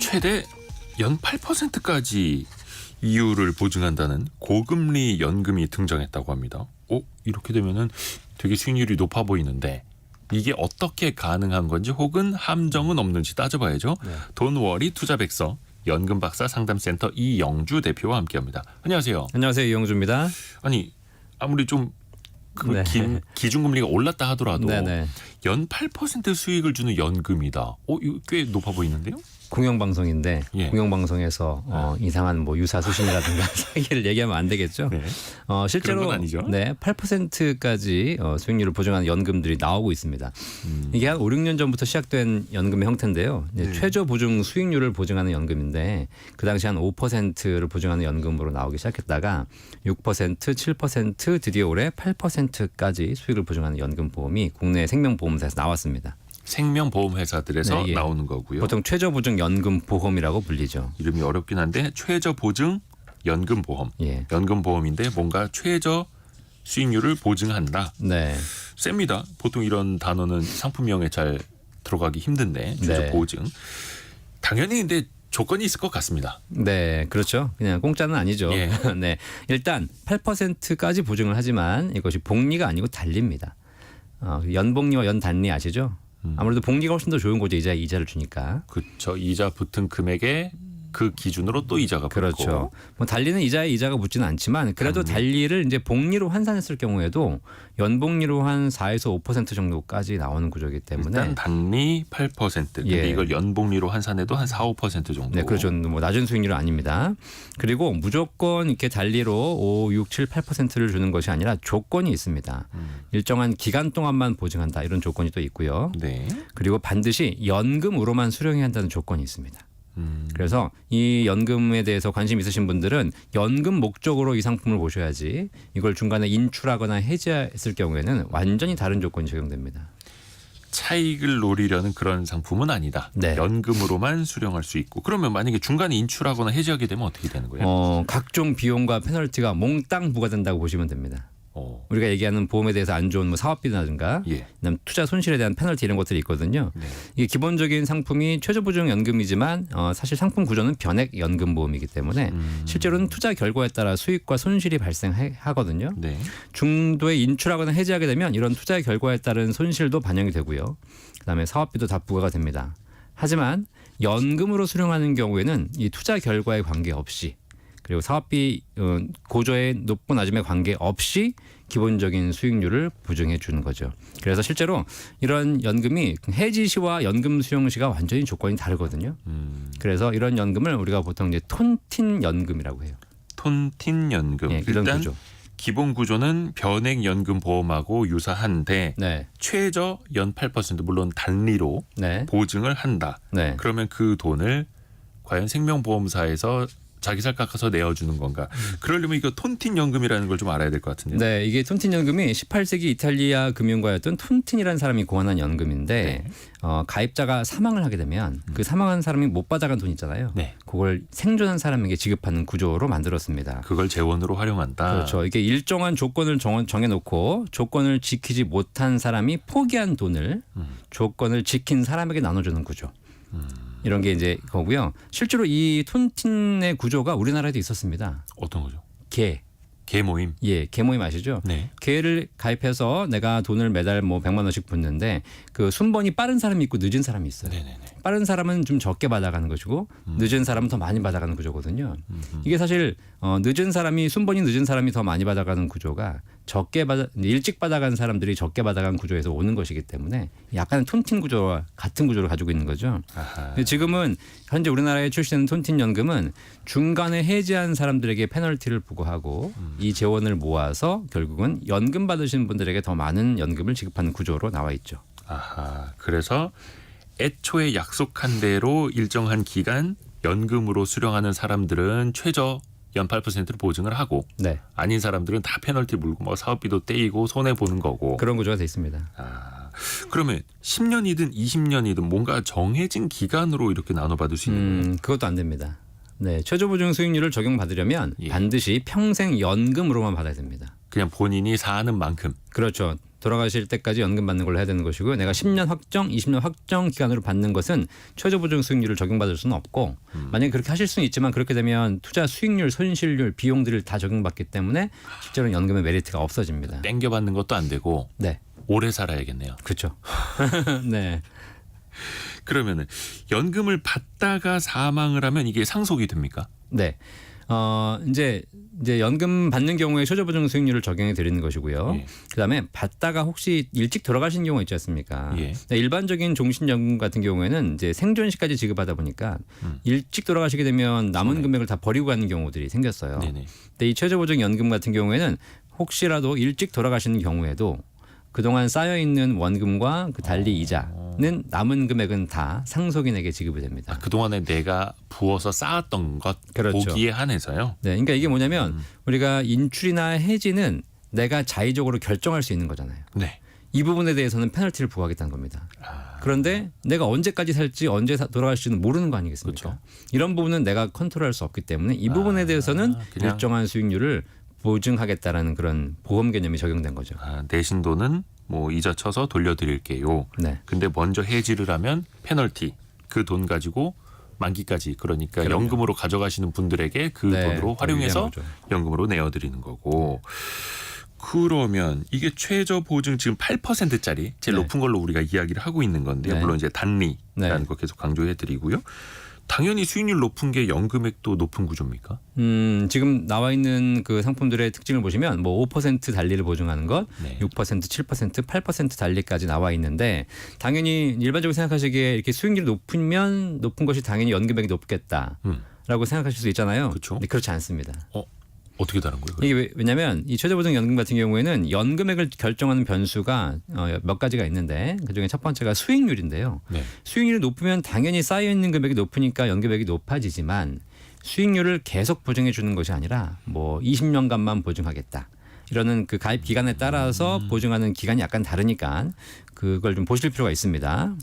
최대 연 8%까지 이율을 보증한다는 고금리 연금이 등장했다고 합니다. 이렇게 되면은 되게 수익률이 높아 보이는데 이게 어떻게 가능한 건지 혹은 함정은 없는지 따져봐야죠. 네. 돈워리 투자백서 연금박사 상담센터 이영주 대표와 함께합니다. 안녕하세요. 안녕하세요. 이영주입니다. 아니 아무리 좀 네. 기준금리가 올랐다 하더라도 네네. 연 8% 수익을 주는 연금이다. 이거 꽤 높아 보이는데요? 공영방송인데 예. 공영방송에서 이상한 뭐 유사 수신이라든가 사기를 얘기하면 안 되겠죠. 네. 실제로 그런 건 아니죠? 네, 8%까지 수익률을 보증하는 연금들이 나오고 있습니다. 이게 한 5, 6년 전부터 시작된 연금의 형태인데요. 이제 네. 최저 보증 수익률을 보증하는 연금인데 그 당시 한 5%를 보증하는 연금으로 나오기 시작했다가 6%, 7% 드디어 올해 8%까지 수익을 보증하는 연금 보험이 국내 생명보험사에서 나왔습니다. 생명보험회사들에서 네, 예. 나오는 거고요. 보통 최저보증 연금보험이라고 불리죠. 이름이 어렵긴 한데 최저보증 연금보험. 예. 연금보험인데 뭔가 최저 수익률을 보증한다. 네. 셉니다. 보통 이런 단어는 상품명에 잘 들어가기 힘든데 최저보증. 당연히 근데 조건이 있을 것 같습니다. 네, 그렇죠. 그냥 공짜는 아니죠. 예. 네, 일단 8%까지 보증을 하지만 이것이 복리가 아니고 단리입니다. 연복리와 연단리 아시죠? 아무래도 복리가 훨씬 더 좋은 거죠. 이자를 주니까. 그렇죠. 이자 붙은 금액에 그 기준으로 또 이자가 붙고. 그렇죠. 뭐 달리는 이자에 이자가 붙지는 않지만 그래도 달리를 이제 복리로 환산했을 경우에도 연복리로 한 4에서 5% 정도까지 나오는 구조이기 때문에 일단 단리 8%. 근데 예. 이걸 연복리로 환산해도 한 4, 5% 정도. 네, 그렇죠. 뭐 낮은 수익률은 아닙니다. 그리고 무조건 이렇게 달리로 5, 6, 7, 8%를 주는 것이 아니라 조건이 있습니다. 일정한 기간 동안만 보증한다 이런 조건이 또 있고요. 네. 그리고 반드시 연금으로만 수령해야 한다는 조건이 있습니다. 그래서 이 연금에 대해서 관심 있으신 분들은 연금 목적으로 이 상품을 보셔야지 이걸 중간에 인출하거나 해지했을 경우에는 완전히 다른 조건이 적용됩니다. 차익을 노리려는 그런 상품은 아니다. 네. 연금으로만 수령할 수 있고. 그러면 만약에 중간에 인출하거나 해지하게 되면 어떻게 되는 거예요? 각종 비용과 페널티가 몽땅 부과된다고 보시면 됩니다. 우리가 얘기하는 보험에 대해서 안 좋은 뭐 사업비라든가 예. 그다음 투자 손실에 대한 페널티 이런 것들이 있거든요. 네. 이게 기본적인 상품이 최저보증 연금이지만 사실 상품 구조는 변액 연금 보험이기 때문에 실제로는 투자 결과에 따라 수익과 손실이 발생하거든요. 네. 중도에 인출하거나 해지하게 되면 이런 투자의 결과에 따른 손실도 반영이 되고요. 그다음에 사업비도 다 부과가 됩니다. 하지만 연금으로 수령하는 경우에는 이 투자 결과에 관계없이 그리고 사업비 고조의 높고 낮음에 관계없이 기본적인 수익률을 보증해 주는 거죠. 그래서 실제로 이런 연금이 해지 시와 연금 수령 시가 완전히 조건이 다르거든요. 그래서 이런 연금을 우리가 보통 이제 톤틴 연금이라고 해요. 톤틴 연금. 네, 이런 일단 구조. 기본 구조는 변액 연금 보험하고 유사한데 네. 최저 연 8% 물론 단리로 네. 보증을 한다. 네. 그러면 그 돈을 과연 생명보험사에서 자기 살 깎아서 내어주는 건가? 그러려면 이거 톤틴 연금이라는 걸 좀 알아야 될 것 같은데요. 네, 이게 톤틴 연금이 18세기 이탈리아 금융가였던 톤틴이라는 사람이 고안한 연금인데 가입자가 사망을 하게 되면 그 사망한 사람이 못 받아간 돈 있잖아요. 네. 그걸 생존한 사람에게 지급하는 구조로 만들었습니다. 그걸 재원으로 활용한다. 그렇죠. 이게 일정한 조건을 정해놓고 조건을 지키지 못한 사람이 포기한 돈을 조건을 지킨 사람에게 나눠주는 구조. 이런 게 이제 거고요. 실제로 이 톤틴의 구조가 우리나라에도 있었습니다. 어떤 거죠? 개 모임. 예, 개 모임 아시죠? 네. 개를 가입해서 내가 돈을 매달 뭐 100만 원씩 붓는데 그 순번이 빠른 사람이 있고 늦은 사람이 있어요. 네네네. 빠른 사람은 좀 적게 받아가는 것이고 늦은 사람은 더 많이 받아가는 구조거든요. 이게 사실 늦은 사람이 순번이 늦은 사람이 더 많이 받아가는 구조가 일찍 받아간 사람들이 적게 받아간 구조에서 오는 것이기 때문에 약간 톤틴 구조와 같은 구조를 가지고 있는 거죠. 근데 지금은 현재 우리나라에 출시되는 톤틴 연금은 중간에 해지한 사람들에게 페널티를 부과하고 이 재원을 모아서 결국은 연금 받으신 분들에게 더 많은 연금을 지급하는 구조로 나와 있죠. 그래서 애초에 약속한 대로 일정한 기간 연금으로 수령하는 사람들은 최저 연 8%를 보증을 하고 네. 아닌 사람들은 다 페널티 물고 뭐 사업비도 떼이고 손해 보는 거고. 그런 구조가 돼 있습니다. 그러면 10년이든 20년이든 뭔가 정해진 기간으로 이렇게 나눠받을 수 있는 거예요? 그것도 안 됩니다. 네, 최저보증 수익률을 적용받으려면 반드시 평생 연금으로만 받아야 됩니다. 그냥 본인이 사는 만큼. 그렇죠. 돌아가실 때까지 연금 받는 걸로 해야 되는 것이고요. 내가 10년 확정, 20년 확정 기간으로 받는 것은 최저보증 수익률을 적용받을 수는 없고 만약에 그렇게 하실 수는 있지만 그렇게 되면 투자 수익률, 손실률, 비용들을 다 적용받기 때문에 실제로는 연금의 메리트가 없어집니다. 땡겨 받는 것도 안 되고 네, 오래 살아야겠네요. 그렇죠. 네. 그러면은 연금을 받다가 사망을 하면 이게 상속이 됩니까? 네. 이제 연금 받는 경우에 최저보증 수익률을 적용해 드리는 것이고요. 예. 그다음에 받다가 혹시 일찍 돌아가신 경우 있지 않습니까? 예. 네, 일반적인 종신연금 같은 경우에는 이제 생존 시까지 지급하다 보니까 일찍 돌아가시게 되면 남은 금액을 다 버리고 가는 경우들이 생겼어요. 네네. 근데 이 최저보증 연금 같은 경우에는 혹시라도 일찍 돌아가시는 경우에도 그동안 쌓여 있는 원금과 그 달리 이자는 남은 금액은 다 상속인에게 지급이 됩니다. 그동안에 내가 부어서 쌓았던 것 그렇죠. 보기에 한해서요. 네, 그러니까 이게 뭐냐면 우리가 인출이나 해지는 내가 자의적으로 결정할 수 있는 거잖아요. 네. 이 부분에 대해서는 페널티를 부과하겠다는 겁니다. 그런데 내가 언제까지 살지 언제 돌아갈지는 모르는 거 아니겠습니까? 그렇죠. 이런 부분은 내가 컨트롤할 수 없기 때문에 이 부분에 대해서는 그냥- 일정한 수익률을 보증하겠다라는 그런 보험 개념이 적용된 거죠. 내신 돈은 뭐 이자 쳐서 돌려드릴게요. 네. 근데 먼저 해지를 하면 페널티 그 돈 가지고 만기까지 그러니까 그럼요. 연금으로 가져가시는 분들에게 그 네, 돈으로 활용해서 유리한 거죠. 연금으로 내어드리는 거고. 그러면 이게 최저 보증 지금 8%짜리 제일 네. 높은 걸로 우리가 이야기를 하고 있는 건데요. 네. 물론 이제 단리라는 네. 거 계속 강조해드리고요. 당연히 수익률 높은 게 연금액도 높은 구조입니까? 지금 나와 있는 그 상품들의 특징을 보시면 뭐 5% 달리를 보증하는 것, 네. 6%, 7%, 8% 달리까지 나와 있는데 당연히 일반적으로 생각하시기에 이렇게 수익률이 높으면 높은 것이 당연히 연금액이 높겠다라고 생각하실 수 있잖아요. 그렇죠. 근데 그렇지 않습니다. 어떻게 다른 거예요? 이게 왜냐하면 이 최저보증 연금 같은 경우에는 연금액을 결정하는 변수가 몇 가지가 있는데 그중에 첫 번째가 수익률인데요. 네. 수익률이 높으면 당연히 쌓여 있는 금액이 높으니까 연금액이 높아지지만 수익률을 계속 보증해 주는 것이 아니라 뭐 20년간만 보증하겠다. 이러는 그 가입 기간에 따라서 보증하는 기간이 약간 다르니까 그걸 좀 보실 필요가 있습니다.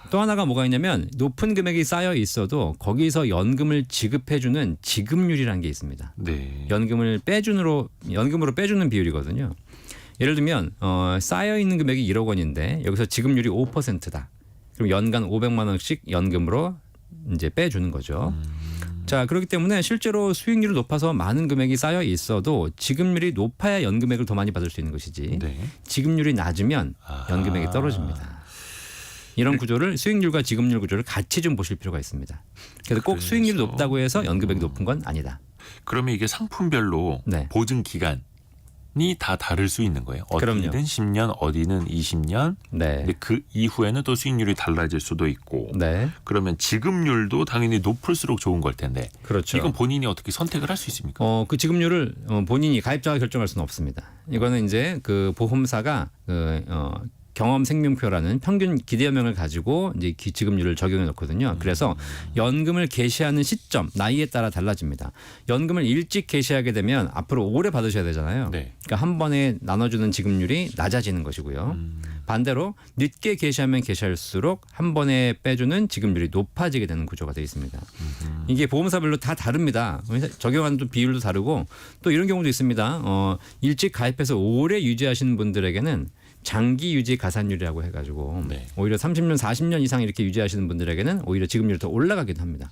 또 하나가 뭐가 있냐면 높은 금액이 쌓여 있어도 거기서 연금을 지급해주는 지급률이라는 게 있습니다. 네. 연금으로 빼주는 비율이거든요. 예를 들면 쌓여 있는 금액이 1억 원인데 여기서 지급률이 5%다. 그럼 연간 500만 원씩 연금으로 이제 빼주는 거죠. 자, 그렇기 때문에 실제로 수익률이 높아서 많은 금액이 쌓여 있어도 지급률이 높아야 연금액을 더 많이 받을 수 있는 것이지. 네. 지급률이 낮으면 연금액이 떨어집니다. 이런 구조를 수익률과 지급률 구조를 같이 좀 보실 필요가 있습니다. 그래서 꼭 수익률이 높다고 해서 연금액이 높은 건 아니다. 그러면 이게 상품별로 네. 보증 기간이 다 다를 수 있는 거예요. 그럼요. 어디는 10년, 어디는 20년. 네. 근데 그 이후에는 또 수익률이 달라질 수도 있고. 네. 그러면 지급률도 당연히 높을수록 좋은 걸 텐데. 그렇죠. 이건 본인이 어떻게 선택을 할 수 있습니까? 그 지급률을 본인이 가입자가 결정할 수는 없습니다. 이거는 이제 그 보험사가 경험 생명표라는 평균 기대연명을 가지고 이제 지급률을 적용해 놓거든요. 그래서 연금을 개시하는 시점, 나이에 따라 달라집니다. 연금을 일찍 개시하게 되면 앞으로 오래 받으셔야 되잖아요. 네. 그러니까 한 번에 나눠주는 지급률이 낮아지는 것이고요. 반대로 늦게 개시하면 개시할수록 한 번에 빼주는 지급률이 높아지게 되는 구조가 되어 있습니다. 이게 보험사별로 다 다릅니다. 적용하는 또 비율도 다르고 또 이런 경우도 있습니다. 일찍 가입해서 오래 유지하시는 분들에게는 장기 유지 가산율이라고 해가지고 네. 오히려 30년, 40년 이상 이렇게 유지하시는 분들에게는 오히려 지급률이 더 올라가기도 합니다.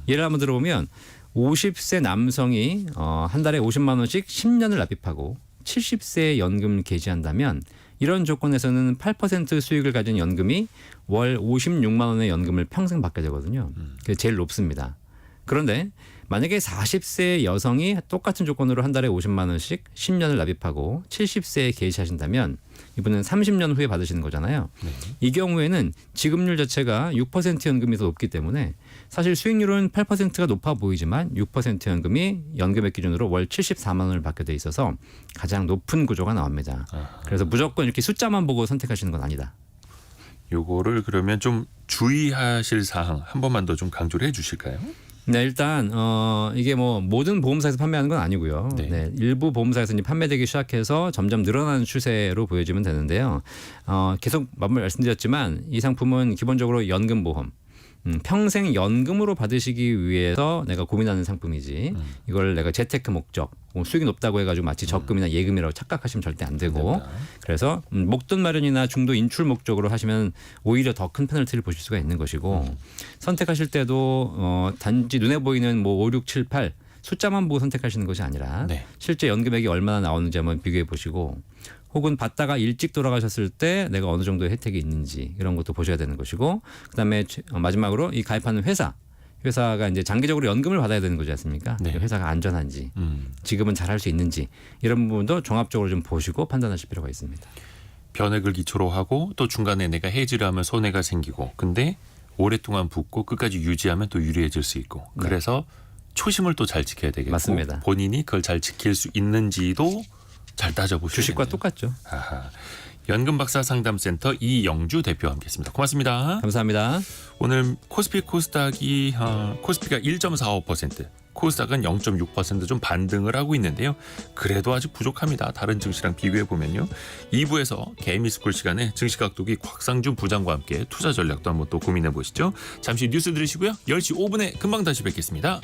예를 한번 들어보면 50세 남성이 한 달에 50만 원씩 10년을 납입하고 70세에 연금 개시한다면 이런 조건에서는 8% 수익을 가진 연금이 월 56만 원의 연금을 평생 받게 되거든요. 그게 제일 높습니다. 그런데 만약에 40세 여성이 똑같은 조건으로 한 달에 50만 원씩 10년을 납입하고 70세에 개시하신다면 이분은 30년 후에 받으시는 거잖아요. 네. 이 경우에는 지급률 자체가 6% 연금이 더 높기 때문에 사실 수익률은 8%가 높아 보이지만 6% 연금이 연금액 기준으로 월 74만 원을 받게 돼 있어서 가장 높은 구조가 나옵니다. 그래서 무조건 이렇게 숫자만 보고 선택하시는 건 아니다. 요거를 그러면 좀 주의하실 사항 한 번만 더 좀 강조를 해 주실까요? 네, 일단 이게 뭐 모든 보험사에서 판매하는 건 아니고요. 네. 네, 일부 보험사에서 이제 판매되기 시작해서 점점 늘어나는 추세로 보여지면 되는데요. 계속 말씀드렸지만 이 상품은 기본적으로 연금 보험, 평생 연금으로 받으시기 위해서 내가 고민하는 상품이지 이걸 내가 재테크 목적 수익이 높다고 해가지고 마치 적금이나 예금이라고 착각하시면 절대 안 되고 그래서 목돈 마련이나 중도 인출 목적으로 하시면 오히려 더 큰 페널티를 보실 수가 있는 것이고 선택하실 때도 단지 눈에 보이는 뭐 5, 6, 7, 8 숫자만 보고 선택하시는 것이 아니라 네. 실제 연금액이 얼마나 나오는지 한번 비교해 보시고 혹은 받다가 일찍 돌아가셨을 때 내가 어느 정도의 혜택이 있는지 이런 것도 보셔야 되는 것이고 그다음에 마지막으로 이 가입하는 회사가 이제 장기적으로 연금을 받아야 되는 거지 않습니까? 네. 회사가 안전한지 지금은 잘할 수 있는지 이런 부분도 종합적으로 좀 보시고 판단하실 필요가 있습니다. 변액을 기초로 하고 또 중간에 내가 해지를 하면 손해가 생기고 근데 오랫동안 붓고 끝까지 유지하면 또 유리해질 수 있고 네. 그래서 초심을 또 잘 지켜야 되겠고 맞습니다. 본인이 그걸 잘 지킬 수 있는지도 잘 따져보셔야 주식과 되겠네요. 똑같죠. 아하. 연금박사 상담센터 이영주 대표와 함께했습니다. 고맙습니다. 감사합니다. 오늘 코스피 코스닥이 코스피가 1.45%, 코스닥은 0.6% 좀 반등을 하고 있는데요. 그래도 아직 부족합니다. 다른 증시랑 비교해 보면요. 2부에서 개미스쿨 시간에 증시각도기 곽상준 부장과 함께 투자 전략도 한번 또 고민해 보시죠. 잠시 뉴스 들으시고요. 10시 5분에 금방 다시 뵙겠습니다.